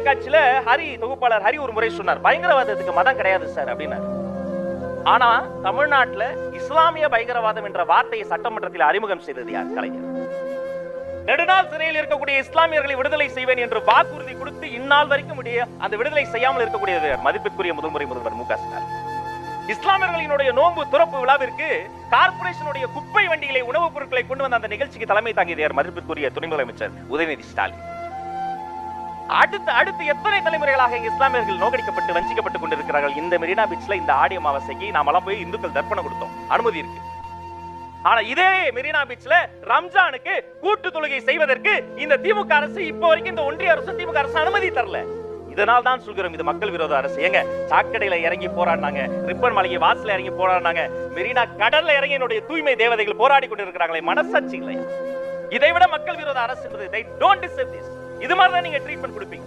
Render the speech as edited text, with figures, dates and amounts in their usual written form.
தொலைக்காட்சியில தொகுப்பாளர் ஹரி ஒரு முறை சொன்னார், பயங்கரவாதத்துக்கு மதம் கிடையாது சார் அப்படின்னாரு. ஆனா தமிழ்நாட்டுல இஸ்லாமிய பயங்கரவாதம் என்ற வார்த்தையை சட்டமன்றத்தில் அறிமுகம் செய்தது யார்? கலைஞர். நெடுநாள் சிறையில் இருக்கக்கூடிய இஸ்லாமியர்களை விடுதலை செய்வேன் என்று வாக்குறுதி கொடுத்து இந்நாள் வரைக்கும் அந்த விடுதலை செய்யாமல் இருக்கக்கூடியது மதிப்பிற்குரிய முதல்முறை முதல்வர் மு க ஸ்டாலின். இஸ்லாமியர்களினுடைய நோன்பு துறப்பு விழாவிற்கு கார்ப்பரேஷனுடைய குப்பை வண்டிகளை உணவுப் பொருட்களை கொண்டு வந்த அந்த நிகழ்ச்சிக்கு தலைமை தாங்கியது மதிப்பிற்குரிய துணை முதலமைச்சர் உதயநிதி ஸ்டாலின். அடுத்து எத்தனை தலைமுறைகளாக இஸ்லாமியர்கள் நோக்கடிக்கப்பட்டு வஞ்சிக்கப்பட்டு கொண்டிருக்கிறார்கள். இந்த மெரினா பீச்ல இந்த ஆடி அமாவாசைக்கு நாமெல்லாம் போய் இந்துக்கள் தர்ப்பணம் கொடுத்தோம், அனுமதி இருக்கு. ஆனா இதே மெரினா பீச்ல ரம்ஜானுக்கு கூட்டு தொழுகை செய்வதற்கு இந்த திமுக அரசு இப்போ வரைக்கும், இந்த ஒன்றிய அரசு திமுக அரசு அனுமதி தரல. இதனால் தான் சொல்கிறோம், இது மக்கள் விரோத அரசு. ஏங்க சாக்கடையில இறங்கி போராடினாங்க, ரிப்பன் மாளிகை வாசல்ல இறங்கி போராடினாங்க, மெரினா கடல்ல இறங்கி என்னுடைய தூய்மை தேவதைகள் போராடி கொண்டிருக்கிறாங்களே, மனசாட்சி இல்லையா? இதை விட மக்கள் விரோத அரசு என்பது they don't deserve this. இது மாதிரி தான் நீங்க ட்ரீட்மெண்ட் கொடுப்பீங்க.